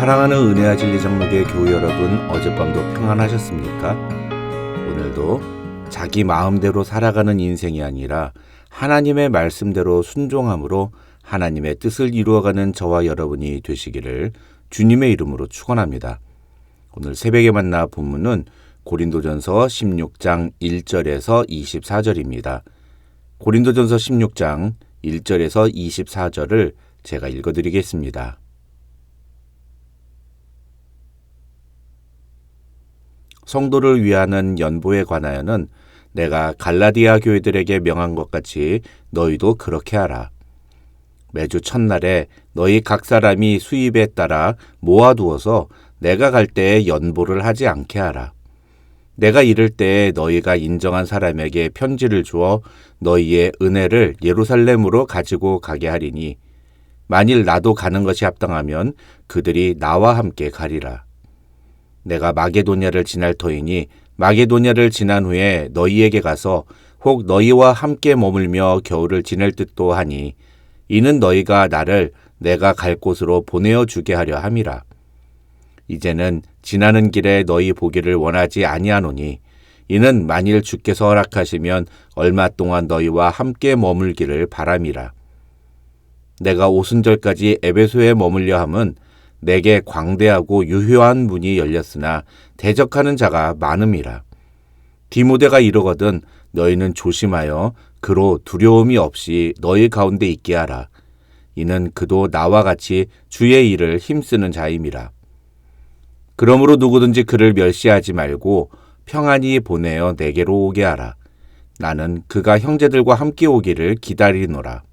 사랑하는 은혜와 진리 장로교회 교우 여러분, 어젯밤도 평안하셨습니까? 오늘도 자기 마음대로 살아가는 인생이 아니라 하나님의 말씀대로 순종함으로 하나님의 뜻을 이루어가는 저와 여러분이 되시기를 주님의 이름으로 축원합니다. 오늘 새벽에 만나 본문은 고린도전서 16장 1절에서 24절입니다. 고린도전서 16장 1절에서 24절을 제가 읽어드리겠습니다. 성도를 위하는 연보에 관하여는 내가 갈라디아 교회들에게 명한 것 같이 너희도 그렇게 하라. 매주 첫날에 너희 각 사람이 수입에 따라 모아두어서 내가 갈 때에 연보를 하지 않게 하라. 내가 이를 때에 너희가 인정한 사람에게 편지를 주어 너희의 은혜를 예루살렘으로 가지고 가게 하리니 만일 나도 가는 것이 합당하면 그들이 나와 함께 가리라. 내가 마게도냐를 지날 터이니 마게도냐를 지난 후에 너희에게 가서 혹 너희와 함께 머물며 겨울을 지낼 듯도 하니 이는 너희가 나를 내가 갈 곳으로 보내어 주게 하려 함이라. 이제는 지나는 길에 너희 보기를 원하지 아니하노니 이는 만일 주께서 허락하시면 얼마 동안 너희와 함께 머물기를 바람이라. 내가 오순절까지 에베소에 머물려 함은 내게 광대하고 유효한 문이 열렸으나 대적하는 자가 많음이라. 디모데가 이르거든 너희는 조심하여 그로 두려움이 없이 너희 가운데 있게 하라. 이는 그도 나와 같이 주의 일을 힘쓰는 자임이라. 그러므로 누구든지 그를 멸시하지 말고 평안히 보내어 내게로 오게 하라. 나는 그가 형제들과 함께 오기를 기다리노라.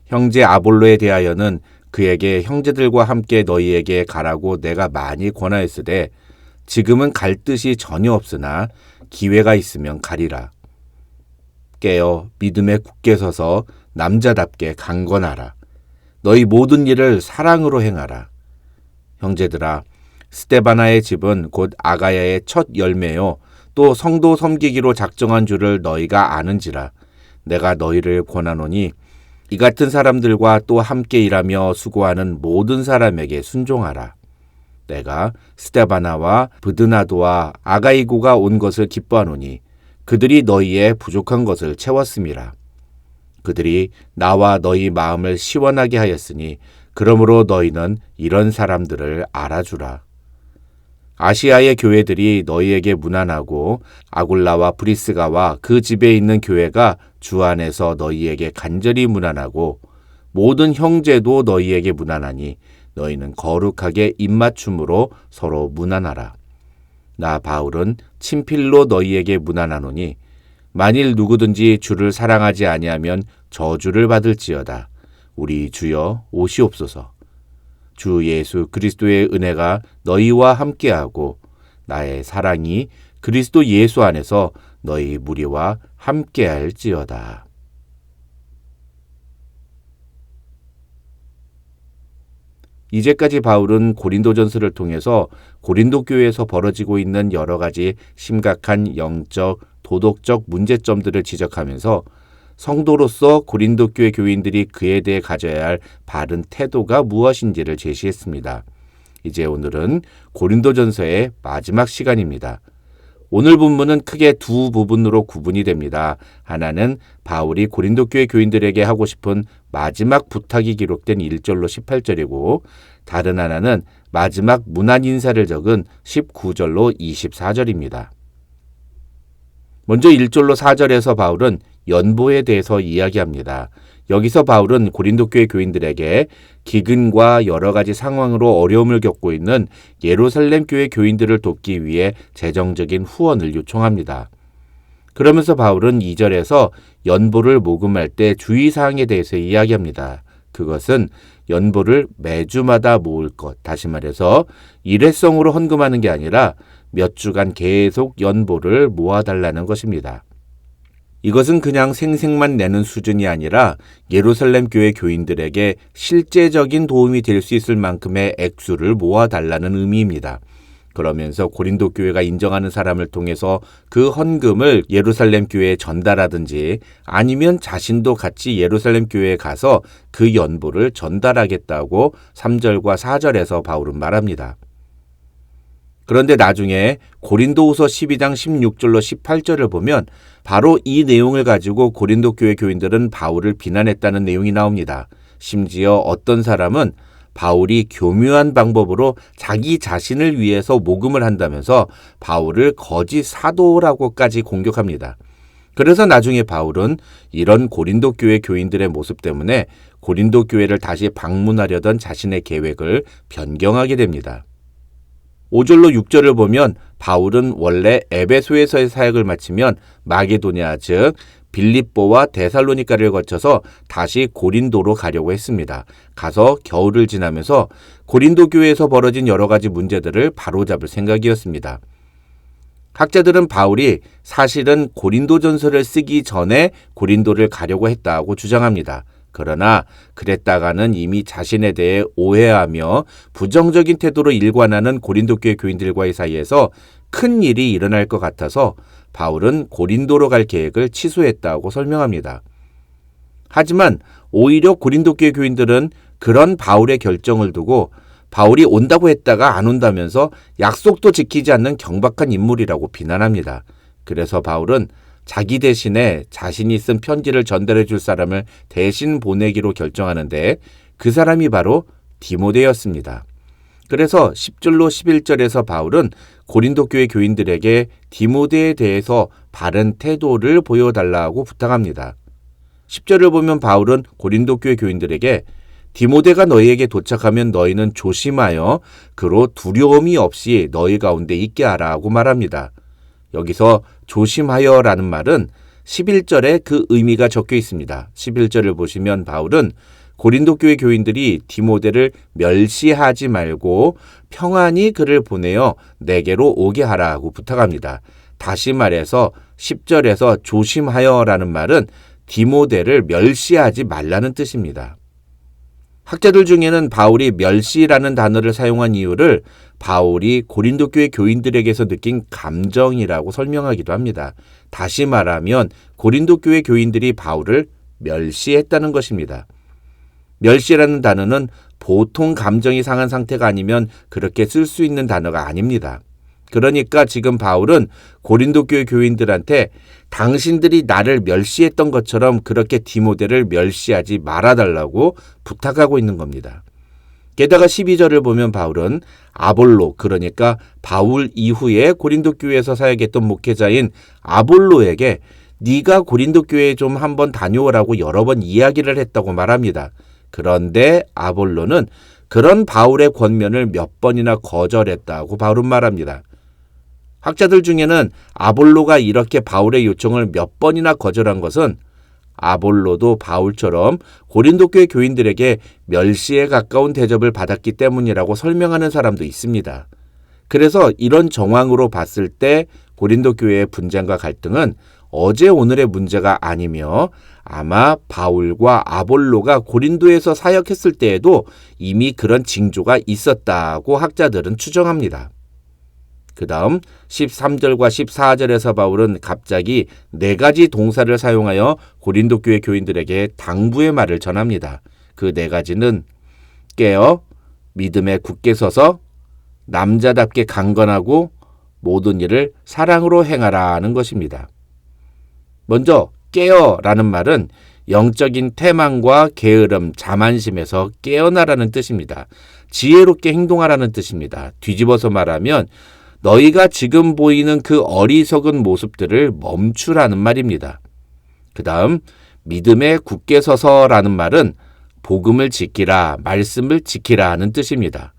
형제 아볼로에 대하여는 그에게 형제들과 함께 너희에게 가라고 내가 많이 권하였으되 지금은 갈 뜻이 전혀 없으나 기회가 있으면 가리라. 깨어 믿음에 굳게 서서 남자답게 강건하라. 너희 모든 일을 사랑으로 행하라. 형제들아, 스데바나의 집은 곧 아가야의 첫 열매요 또 성도 섬기기로 작정한 줄을 너희가 아는지라. 내가 너희를 권하노니 이 같은 사람들과 또 함께 일하며 수고하는 모든 사람에게 순종하라. 내가 스데바나와 브드나도와 아가이고가 온 것을 기뻐하노니 그들이 너희의 부족한 것을 채웠음이라. 그들이 나와 너희 마음을 시원하게 하였으니 그러므로 너희는 이런 사람들을 알아주라. 아시아의 교회들이 너희에게 문안하고 아굴라와 브리스가와 그 집에 있는 교회가 주 안에서 너희에게 간절히 문안하고 모든 형제도 너희에게 문안하니 너희는 거룩하게 입맞춤으로 서로 문안하라. 나 바울은 친필로 너희에게 문안하노니 만일 누구든지 주를 사랑하지 아니하면 저주를 받을지어다. 우리 주여 오시옵소서. 주 예수 그리스도의 은혜가 너희와 함께하고 나의 사랑이 그리스도 예수 안에서 너희 무리와 함께할지어다. 이제까지 바울은 고린도전서를 통해서 고린도 교회에서 벌어지고 있는 여러 가지 심각한 영적, 도덕적 문제점들을 지적하면서 성도로서 고린도 교회 교인들이 그에 대해 가져야 할 바른 태도가 무엇인지를 제시했습니다. 이제 오늘은 고린도전서의 마지막 시간입니다. 오늘 본문은 크게 두 부분으로 구분이 됩니다. 하나는 바울이 고린도 교회 교인들에게 하고 싶은 마지막 부탁이 기록된 1절로 18절이고 다른 하나는 마지막 문안 인사를 적은 19절로 24절입니다. 먼저 1절로 4절에서 바울은 연보에 대해서 이야기합니다. 여기서 바울은 고린도 교회 교인들에게 기근과 여러 가지 상황으로 어려움을 겪고 있는 예루살렘 교회 교인들을 돕기 위해 재정적인 후원을 요청합니다. 그러면서 바울은 2절에서 연보를 모금할 때 주의사항에 대해서 이야기합니다. 그것은 연보를 매주마다 모을 것, 다시 말해서 일회성으로 헌금하는 게 아니라 몇 주간 계속 연보를 모아달라는 것입니다. 이것은 그냥 생색만 내는 수준이 아니라 예루살렘 교회 교인들에게 실제적인 도움이 될 수 있을 만큼의 액수를 모아달라는 의미입니다. 그러면서 고린도 교회가 인정하는 사람을 통해서 그 헌금을 예루살렘 교회에 전달하든지 아니면 자신도 같이 예루살렘 교회에 가서 그 연보를 전달하겠다고 3절과 4절에서 바울은 말합니다. 그런데 나중에 고린도후서 12장 16절로 18절을 보면 바로 이 내용을 가지고 고린도 교회 교인들은 바울을 비난했다는 내용이 나옵니다. 심지어 어떤 사람은 바울이 교묘한 방법으로 자기 자신을 위해서 모금을 한다면서 바울을 거짓 사도라고까지 공격합니다. 그래서 나중에 바울은 이런 고린도 교회 교인들의 모습 때문에 고린도 교회를 다시 방문하려던 자신의 계획을 변경하게 됩니다. 5절로 6절을 보면 바울은 원래 에베소에서의 사역을 마치면 마게도냐 즉 빌립보와 데살로니가를 거쳐서 다시 고린도로 가려고 했습니다. 가서 겨울을 지나면서 고린도 교회에서 벌어진 여러 가지 문제들을 바로잡을 생각이었습니다. 학자들은 바울이 사실은 고린도전서를 쓰기 전에 고린도를 가려고 했다고 주장합니다. 그러나 그랬다가는 이미 자신에 대해 오해하며 부정적인 태도로 일관하는 고린도 교회 교인들과의 사이에서 큰 일이 일어날 것 같아서 바울은 고린도로 갈 계획을 취소했다고 설명합니다. 하지만 오히려 고린도 교회 교인들은 그런 바울의 결정을 두고 바울이 온다고 했다가 안 온다면서 약속도 지키지 않는 경박한 인물이라고 비난합니다. 그래서 바울은 자기 대신에 자신이 쓴 편지를 전달해 줄 사람을 대신 보내기로 결정하는데 그 사람이 바로 디모데였습니다. 그래서 10절로 11절에서 바울은 고린도 교회 교인들에게 디모데에 대해서 바른 태도를 보여달라고 부탁합니다. 10절을 보면 바울은 고린도 교회 교인들에게 디모데가 너희에게 도착하면 너희는 조심하여 그로 두려움이 없이 너희 가운데 있게 하라고 말합니다. 여기서 조심하여라는 말은 11절에 그 의미가 적혀 있습니다. 11절을 보시면 바울은 고린도 교회 교인들이 디모데를 멸시하지 말고 평안히 그를 보내어 내게로 오게 하라고 부탁합니다. 다시 말해서 10절에서 조심하여라는 말은 디모데를 멸시하지 말라는 뜻입니다. 학자들 중에는 바울이 멸시라는 단어를 사용한 이유를 바울이 고린도 교회 교인들에게서 느낀 감정이라고 설명하기도 합니다. 다시 말하면 고린도 교회 교인들이 바울을 멸시했다는 것입니다. 멸시라는 단어는 보통 감정이 상한 상태가 아니면 그렇게 쓸 수 있는 단어가 아닙니다. 그러니까 지금 바울은 고린도 교회 교인들한테 당신들이 나를 멸시했던 것처럼 그렇게 디모데를 멸시하지 말아달라고 부탁하고 있는 겁니다. 게다가 12절을 보면 바울은 아볼로, 그러니까 바울 이후에 고린도 교회에서 사역했던 목회자인 아볼로에게 네가 고린도 교회에 좀 한번 다녀오라고 여러 번 이야기를 했다고 말합니다. 그런데 아볼로는 그런 바울의 권면을 몇 번이나 거절했다고 바울은 말합니다. 학자들 중에는 아볼로가 이렇게 바울의 요청을 몇 번이나 거절한 것은 아볼로도 바울처럼 고린도 교회 교인들에게 멸시에 가까운 대접을 받았기 때문이라고 설명하는 사람도 있습니다. 그래서 이런 정황으로 봤을 때 고린도 교회의 분쟁과 갈등은 어제 오늘의 문제가 아니며 아마 바울과 아볼로가 고린도에서 사역했을 때에도 이미 그런 징조가 있었다고 학자들은 추정합니다. 그 다음 13절과 14절에서 바울은 갑자기 4가지 동사를 사용하여 고린도 교회 교인들에게 당부의 말을 전합니다. 그 4가지는 깨어, 믿음에 굳게 서서, 남자답게 강건하고 모든 일을 사랑으로 행하라 하는 것입니다. 먼저 깨어라는 말은 영적인 태만과 게으름, 자만심에서 깨어나라는 뜻입니다. 지혜롭게 행동하라는 뜻입니다. 뒤집어서 말하면 너희가 지금 보이는 그 어리석은 모습들을 멈추라는 말입니다. 그 다음 믿음에 굳게 서서라는 말은 복음을 지키라, 말씀을 지키라 하는 뜻입니다.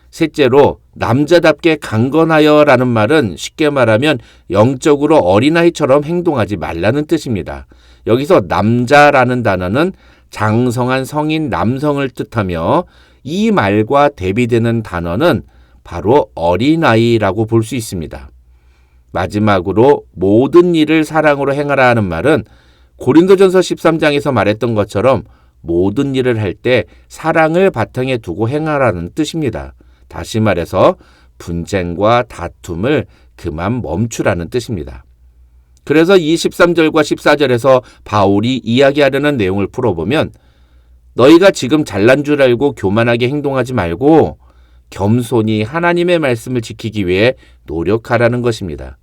셋째로 남자답게 강건하여라는 말은 쉽게 말하면 영적으로 어린아이처럼 행동하지 말라는 뜻입니다. 여기서 남자라는 단어는 장성한 성인 남성을 뜻하며 이 말과 대비되는 단어는 바로 어린아이라고 볼 수 있습니다. 마지막으로 모든 일을 사랑으로 행하라 하는 말은 고린도전서 13장에서 말했던 것처럼 모든 일을 할 때 사랑을 바탕에 두고 행하라는 뜻입니다. 다시 말해서 분쟁과 다툼을 그만 멈추라는 뜻입니다. 그래서 이 13절과 14절에서 바울이 이야기하려는 내용을 풀어보면 너희가 지금 잘난 줄 알고 교만하게 행동하지 말고 겸손히 하나님의 말씀을 지키기 위해 노력하라는 것입니다.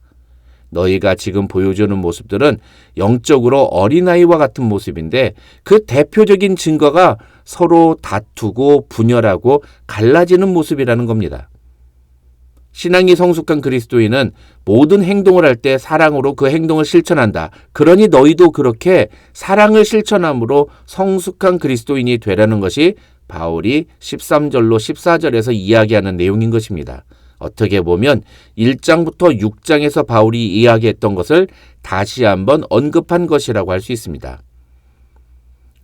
너희가 지금 보여주는 모습들은 영적으로 어린아이와 같은 모습인데 그 대표적인 증거가 서로 다투고 분열하고 갈라지는 모습이라는 겁니다. 신앙이 성숙한 그리스도인은 모든 행동을 할 때 사랑으로 그 행동을 실천한다. 그러니 너희도 그렇게 사랑을 실천함으로 성숙한 그리스도인이 되라는 것이 바울이 13절로 14절에서 이야기하는 내용인 것입니다. 어떻게 보면 1장부터 6장에서 바울이 이야기했던 것을 다시 한번 언급한 것이라고 할 수 있습니다.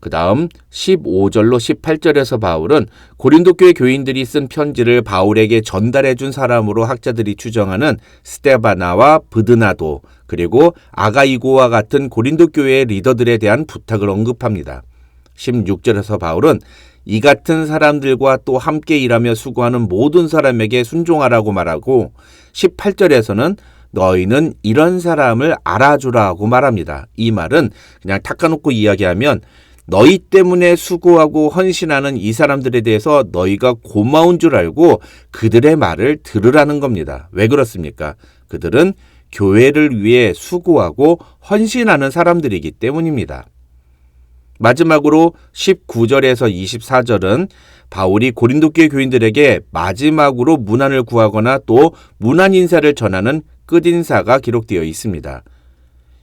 그 다음 15절로 18절에서 바울은 고린도 교회 교인들이 쓴 편지를 바울에게 전달해 준 사람으로 학자들이 추정하는 스데바나와 브드나도 그리고 아가이고와 같은 고린도 교회의 리더들에 대한 부탁을 언급합니다. 16절에서 바울은 이 같은 사람들과 또 함께 일하며 수고하는 모든 사람에게 순종하라고 말하고 18절에서는 너희는 이런 사람을 알아주라고 말합니다. 이 말은 그냥 닦아놓고 이야기하면 너희 때문에 수고하고 헌신하는 이 사람들에 대해서 너희가 고마운 줄 알고 그들의 말을 들으라는 겁니다. 왜 그렇습니까? 그들은 교회를 위해 수고하고 헌신하는 사람들이기 때문입니다. 마지막으로 19절에서 24절은 바울이 고린도 교회 교인들에게 마지막으로 문안을 구하거나 또 문안 인사를 전하는 끝인사가 기록되어 있습니다.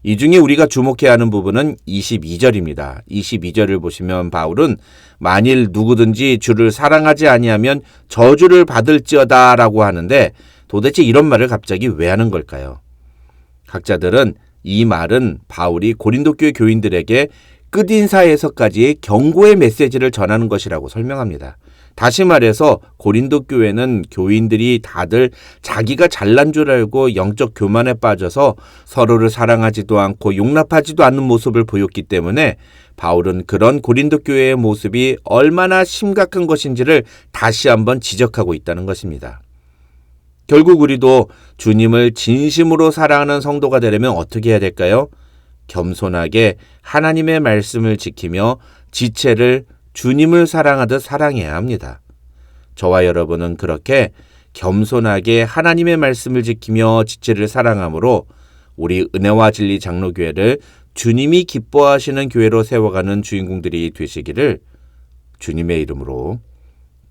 이 중에 우리가 주목해야 하는 부분은 22절입니다. 22절을 보시면 바울은 만일 누구든지 주를 사랑하지 아니하면 저주를 받을지어다 라고 하는데 도대체 이런 말을 갑자기 왜 하는 걸까요? 학자들은 이 말은 바울이 고린도 교회 교인들에게 끝인사에서까지 경고의 메시지를 전하는 것이라고 설명합니다. 다시 말해서 고린도 교회는 교인들이 다들 자기가 잘난 줄 알고 영적 교만에 빠져서 서로를 사랑하지도 않고 용납하지도 않는 모습을 보였기 때문에 바울은 그런 고린도 교회의 모습이 얼마나 심각한 것인지를 다시 한번 지적하고 있다는 것입니다. 결국 우리도 주님을 진심으로 사랑하는 성도가 되려면 어떻게 해야 될까요? 겸손하게 하나님의 말씀을 지키며 지체를 주님을 사랑하듯 사랑해야 합니다. 저와 여러분은 그렇게 겸손하게 하나님의 말씀을 지키며 지체를 사랑함으로 우리 은혜와 진리 장로교회를 주님이 기뻐하시는 교회로 세워가는 주인공들이 되시기를 주님의 이름으로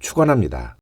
축원합니다.